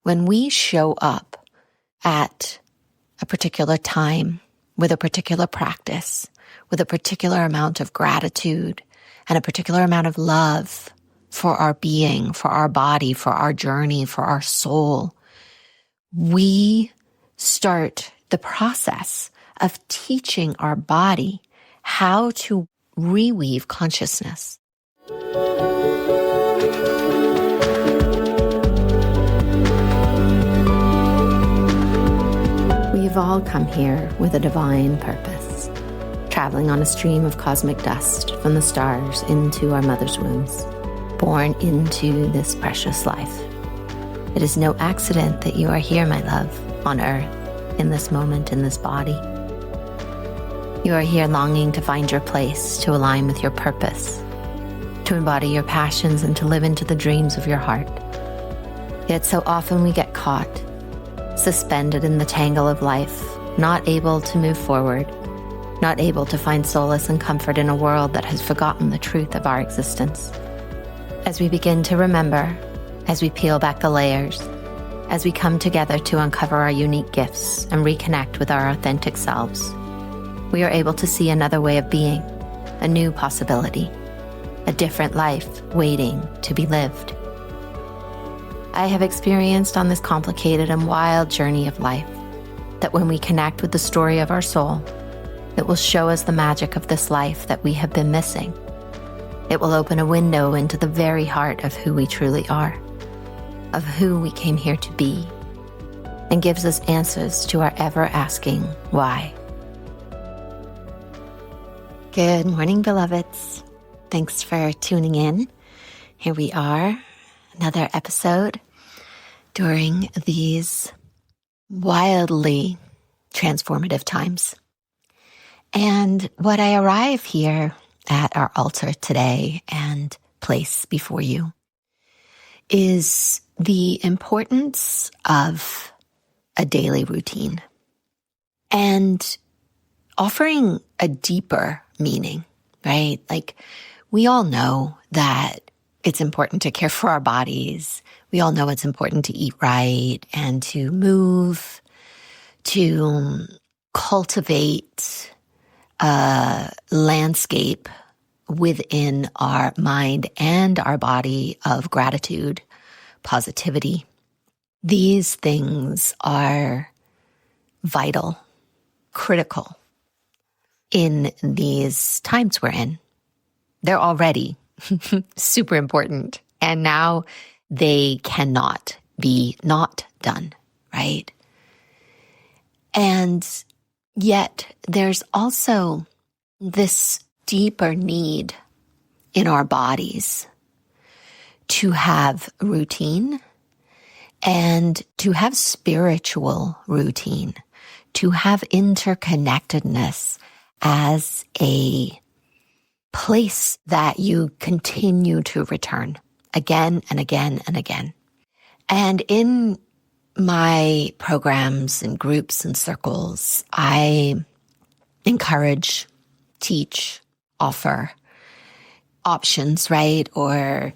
when we show up at a particular time with a particular practice, with a particular amount of gratitude and a particular amount of love for our being, for our body, for our journey, for our soul, we start the process of teaching our body how to reweave consciousness. We've all come here with a divine purpose, traveling on a stream of cosmic dust from the stars into our mother's wombs, born into this precious life. It is no accident that you are here, my love, on earth, in this moment, in this body. You are here longing to find your place, to align with your purpose, to embody your passions and to live into the dreams of your heart. Yet so often we get caught, suspended in the tangle of life, not able to move forward, not able to find solace and comfort in a world that has forgotten the truth of our existence. As we begin to remember, as we peel back the layers, as we come together to uncover our unique gifts and reconnect with our authentic selves, we are able to see another way of being, a new possibility, a different life waiting to be lived. I have experienced on this complicated and wild journey of life that when we connect with the story of our soul, it will show us the magic of this life that we have been missing. It will open a window into the very heart of who we truly are, of who we came here to be, and gives us answers to our ever-asking why. Good morning, beloveds. Thanks for tuning in. Here we are, another episode during these wildly transformative times. And what I arrive here at our altar today and place before you is the importance of a daily routine and offering a deeper meaning, right? Like, we all know that it's important to care for our bodies. We all know it's important to eat right and to move, to cultivate a landscape within our mind and our body of gratitude, positivity. These things are vital, critical in these times we're in. They're already super important. And now they cannot be not done, right? And yet there's also this deeper need in our bodies to have routine and to have spiritual routine, to have interconnectedness as a place that you continue to return again and again and again. And in my programs and groups and circles, I encourage, teach, offer options, right? Or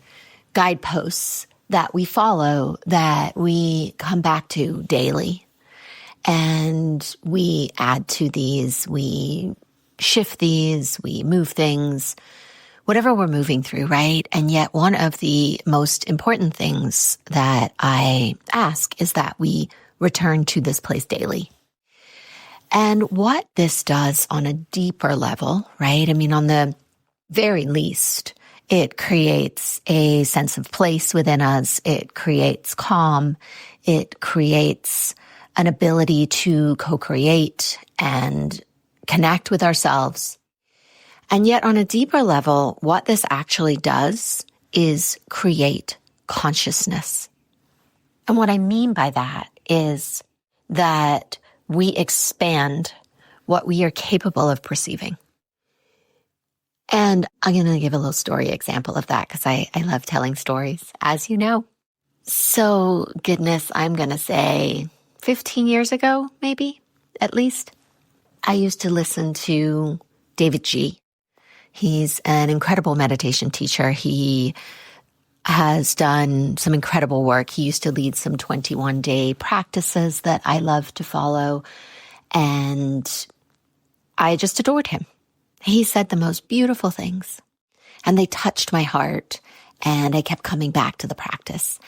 guideposts that we follow, that we come back to daily. And we add to these, we shift these, we move things, whatever we're moving through, right? And yet one of the most important things that I ask is that we return to this place daily. And what this does on a deeper level, right? I mean, on the very least, it creates a sense of place within us. It creates calm. It creates an ability to co-create and connect with ourselves. And yet on a deeper level, what this actually does is create consciousness. And what I mean by that is that we expand what we are capable of perceiving. And I'm going to give a little story example of that because I love telling stories, as you know. So goodness, I'm going to say 15 years ago, maybe, at least, I used to listen to David G. He's an incredible meditation teacher. He has done some incredible work. He used to lead some 21-day practices that I love to follow, and I just adored him. He said the most beautiful things, and they touched my heart, and I kept coming back to the practice.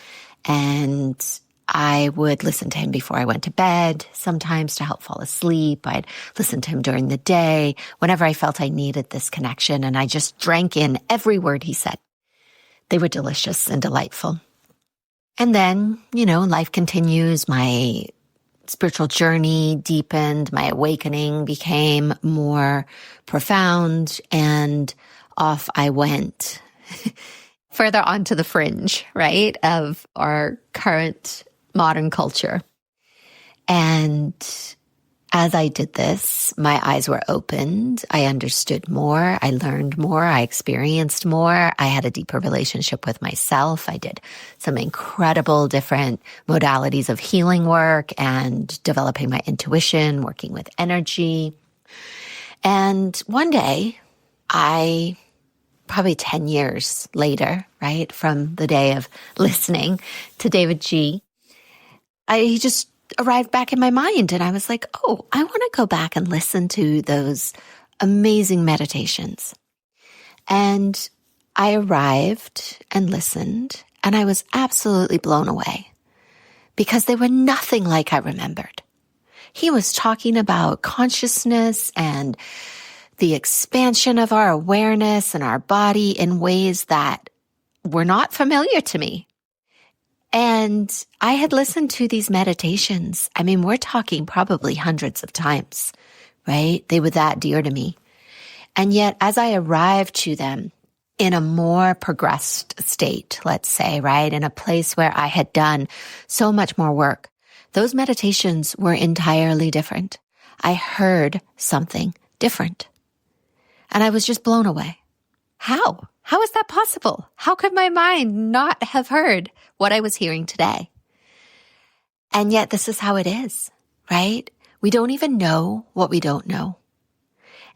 And I would listen to him before I went to bed, sometimes to help fall asleep. I'd listen to him during the day, whenever I felt I needed this connection, and I just drank in every word he said. They were delicious and delightful. And then, life continues. My spiritual journey deepened. My awakening became more profound, and off I went further onto the fringe, right, of our current modern culture. And as I did this, my eyes were opened. I understood more. I learned more. I experienced more. I had a deeper relationship with myself. I did some incredible different modalities of healing work and developing my intuition, working with energy. And one day, probably 10 years later, right, from the day of listening to David G., he just arrived back in my mind, and I was like, oh, I want to go back and listen to those amazing meditations. And I arrived and listened, and I was absolutely blown away because they were nothing like I remembered. He was talking about consciousness and the expansion of our awareness and our body in ways that were not familiar to me. And I had listened to these meditations. I mean, we're talking probably hundreds of times, right? They were that dear to me. And yet, as I arrived to them in a more progressed state, let's say, right, in a place where I had done so much more work, those meditations were entirely different. I heard something different. And I was just blown away. How? How is that possible? How could my mind not have heard what I was hearing today? And yet this is how it is, right? We don't even know what we don't know.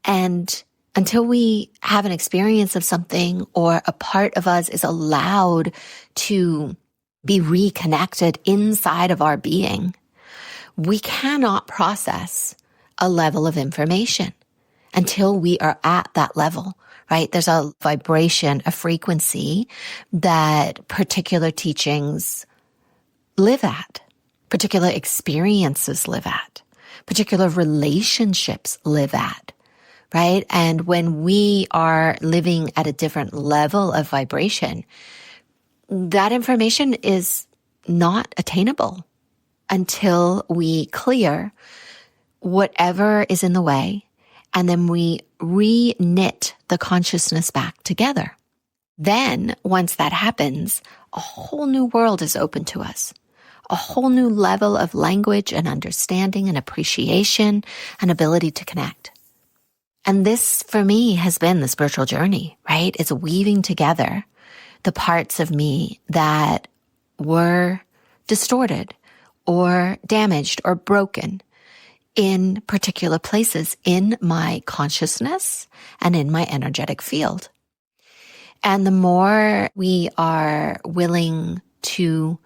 And until we have an experience of something, or a part of us is allowed to be reconnected inside of our being, we cannot process a level of information until we are at that level, right? There's a vibration, a frequency that particular teachings live at, particular experiences live at, particular relationships live at, right? And when we are living at a different level of vibration, that information is not attainable until we clear whatever is in the way, and then we re-knit the consciousness back together. Then, once that happens, a whole new world is open to us. A whole new level of language and understanding and appreciation and ability to connect. And this, for me, has been the spiritual journey, right? It's weaving together the parts of me that were distorted or damaged or broken in particular places in my consciousness and in my energetic field. And the more we are willing to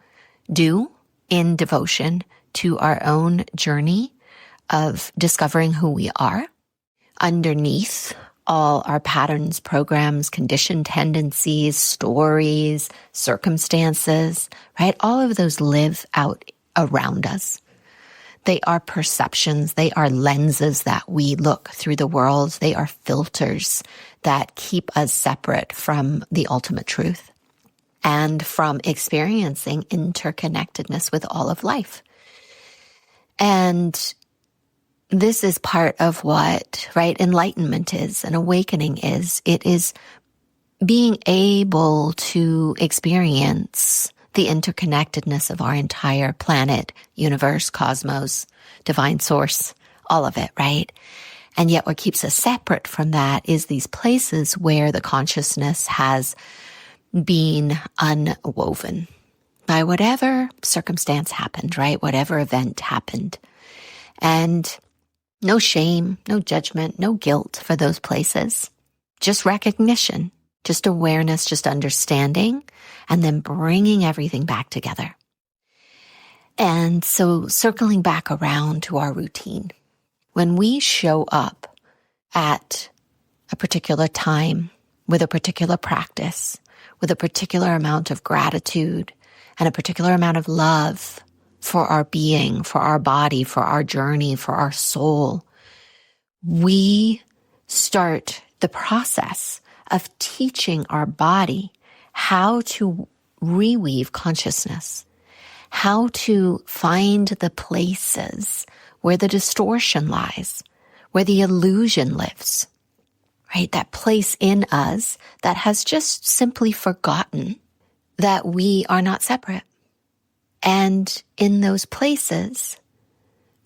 do in devotion to our own journey of discovering who we are, underneath all our patterns, programs, conditioned tendencies, stories, circumstances, right? All of those live out around us. They are perceptions. They are lenses that we look through the world. They are filters that keep us separate from the ultimate truth and from experiencing interconnectedness with all of life. And this is part of what, right, enlightenment is, and awakening is. It is being able to experience the interconnectedness of our entire planet, universe, cosmos, divine source, all of it, right? And yet what keeps us separate from that is these places where the consciousness has been unwoven by whatever circumstance happened, right? Whatever event happened. And no shame, no judgment, no guilt for those places. Just recognition just awareness, just understanding, and then bringing everything back together. And so circling back around to our routine, when we show up at a particular time with a particular practice, with a particular amount of gratitude and a particular amount of love for our being, for our body, for our journey, for our soul, we start the process of teaching our body how to reweave consciousness, how to find the places where the distortion lies, where the illusion lives, right? That place in us that has just simply forgotten that we are not separate. And in those places,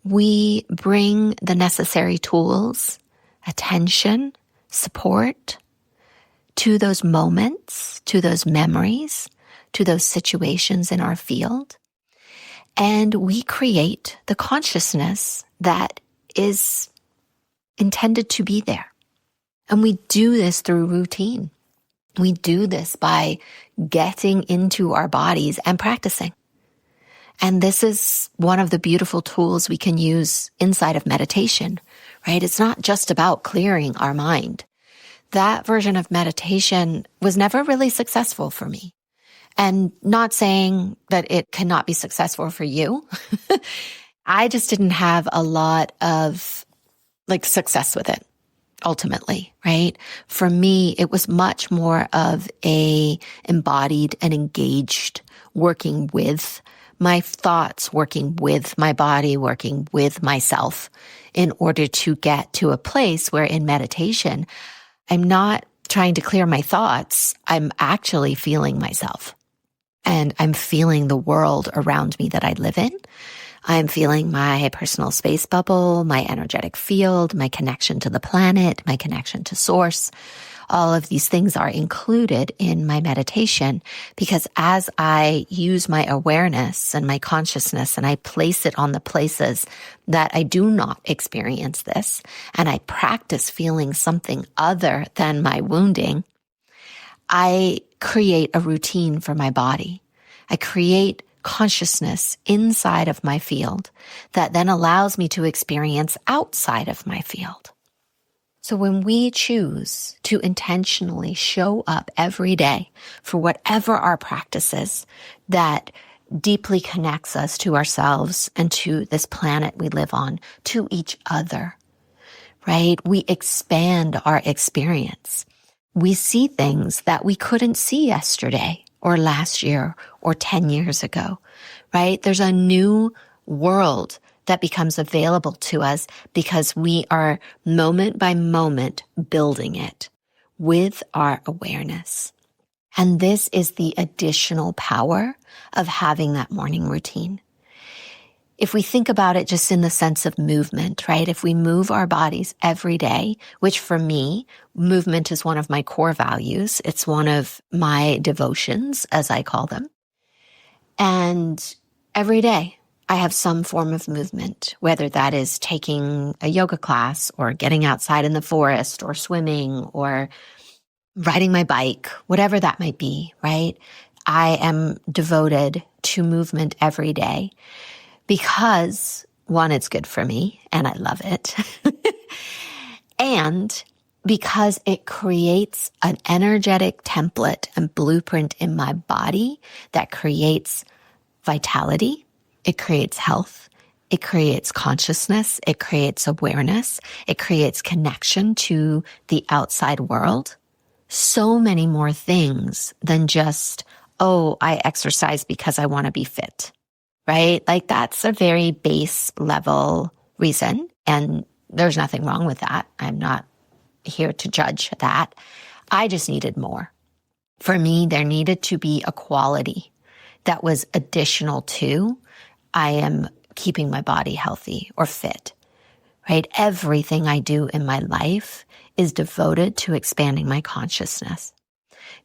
we bring the necessary tools, attention, support to those moments, to those memories, to those situations in our field. And we create the consciousness that is intended to be there. And we do this through routine. We do this by getting into our bodies and practicing. And this is one of the beautiful tools we can use inside of meditation, right? It's not just about clearing our mind. That version of meditation was never really successful for me. And not saying that it cannot be successful for you. I just didn't have a lot of success with it, ultimately, right? For me, it was much more of a embodied and engaged working with my thoughts, working with my body, working with myself in order to get to a place where in meditation, I'm not trying to clear my thoughts. I'm actually feeling myself. And I'm feeling the world around me that I live in. I'm feeling my personal space bubble, my energetic field, my connection to the planet, my connection to source. All of these things are included in my meditation because as I use my awareness and my consciousness and I place it on the places that I do not experience this, and I practice feeling something other than my wounding, I create a routine for my body. I create consciousness inside of my field that then allows me to experience outside of my field. So when we choose to intentionally show up every day for whatever our practice is that deeply connects us to ourselves and to this planet we live on, to each other, right? We expand our experience. We see things that we couldn't see yesterday or last year or 10 years ago, right? There's a new world that becomes available to us because we are moment by moment building it with our awareness. And this is the additional power of having that morning routine. If we think about it just in the sense of movement, right? If we move our bodies every day, which for me, movement is one of my core values. It's one of my devotions, as I call them. And every day I have some form of movement, whether that is taking a yoga class or getting outside in the forest or swimming or riding my bike, whatever that might be, right? I am devoted to movement every day because, one, it's good for me and I love it. And because it creates an energetic template and blueprint in my body that creates vitality, it creates health, it creates consciousness, it creates awareness, it creates connection to the outside world. So many more things than just, oh, I exercise because I want to be fit, right? That's a very base level reason, and there's nothing wrong with that. I'm not here to judge that. I just needed more. For me, there needed to be a quality that was additional to I am keeping my body healthy or fit, right? Everything I do in my life is devoted to expanding my consciousness,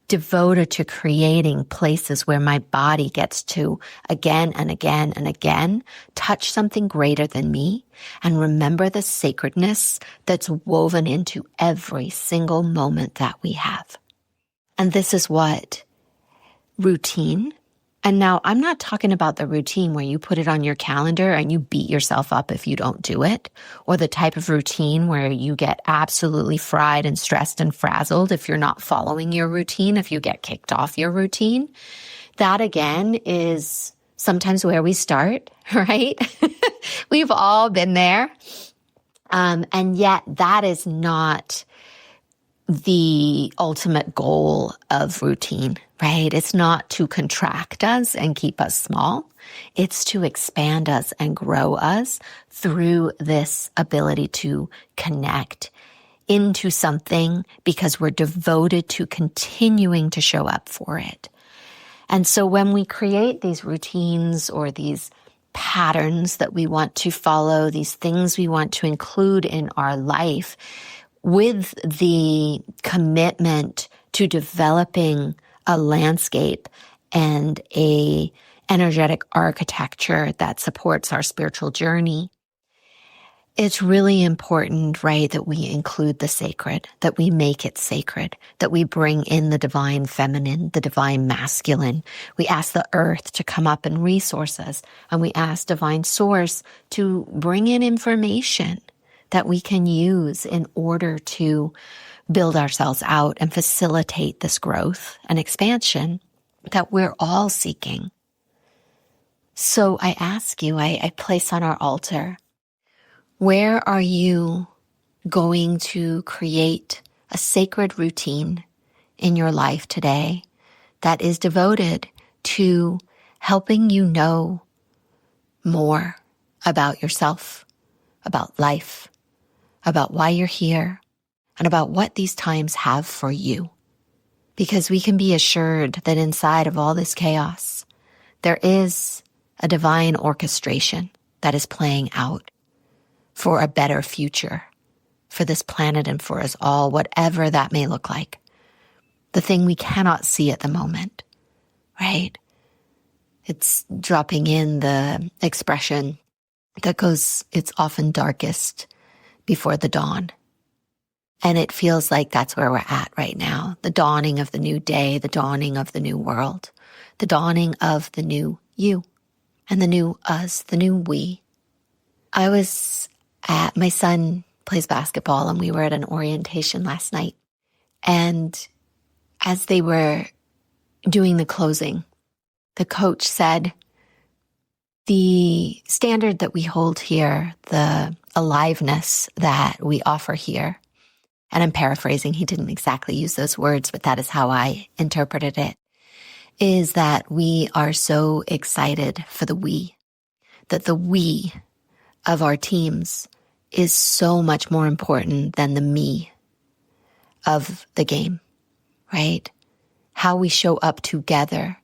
devoted to creating places where my body gets to again and again and again touch something greater than me and remember the sacredness that's woven into every single moment that we have. And this is what routine. And now I'm not talking about the routine where you put it on your calendar and you beat yourself up if you don't do it, or the type of routine where you get absolutely fried and stressed and frazzled if you're not following your routine, if you get kicked off your routine. That again is sometimes where we start, right? We've all been there. And yet that is not the ultimate goal of routine, right? It's not to contract us and keep us small. It's to expand us and grow us through this ability to connect into something because we're devoted to continuing to show up for it. And so when we create these routines or these patterns that we want to follow, these things we want to include in our life, with the commitment to developing a landscape and a energetic architecture that supports our spiritual journey, it's really important, right, that we include the sacred, that we make it sacred, that we bring in the divine feminine, the divine masculine. We ask the earth to come up and resource us, and we ask divine source to bring in information that we can use in order to build ourselves out and facilitate this growth and expansion that we're all seeking. So I ask you, I place on our altar, where are you going to create a sacred routine in your life today that is devoted to helping you know more about yourself, about life, about why you're here, and about what these times have for you? Because we can be assured that inside of all this chaos, there is a divine orchestration that is playing out for a better future for this planet and for us all, whatever that may look like. The thing we cannot see at the moment, right? It's dropping in the expression that goes, it's often darkest before the dawn. And it feels like that's where we're at right now. The dawning of the new day, the dawning of the new world, the dawning of the new you and the new us, the new we. My son plays basketball and we were at an orientation last night. And as they were doing the closing, the coach said, the standard that we hold here, the aliveness that we offer here, and I'm paraphrasing, he didn't exactly use those words, but that is how I interpreted it, is that we are so excited for the we, that the we of our teams is so much more important than the me of the game, right? How we show up together,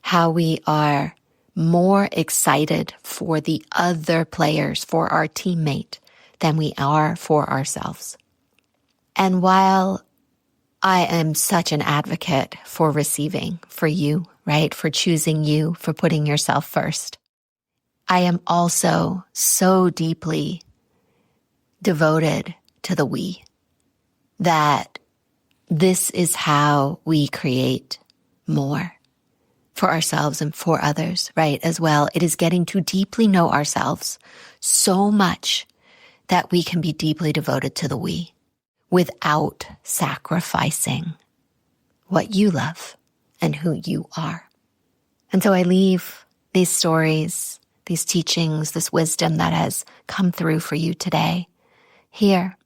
how we are more excited for the other players, for our teammate, than we are for ourselves. And while I am such an advocate for receiving, for you, right? For choosing you, for putting yourself first, I am also so deeply devoted to the we, that this is how we create more for ourselves and for others, right? As well, it is getting to deeply know ourselves so much that we can be deeply devoted to the we without sacrificing what you love and who you are. And so I leave these stories, these teachings, this wisdom that has come through for you today, here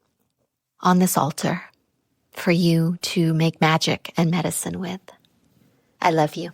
on this altar for you to make magic and medicine with. I love you.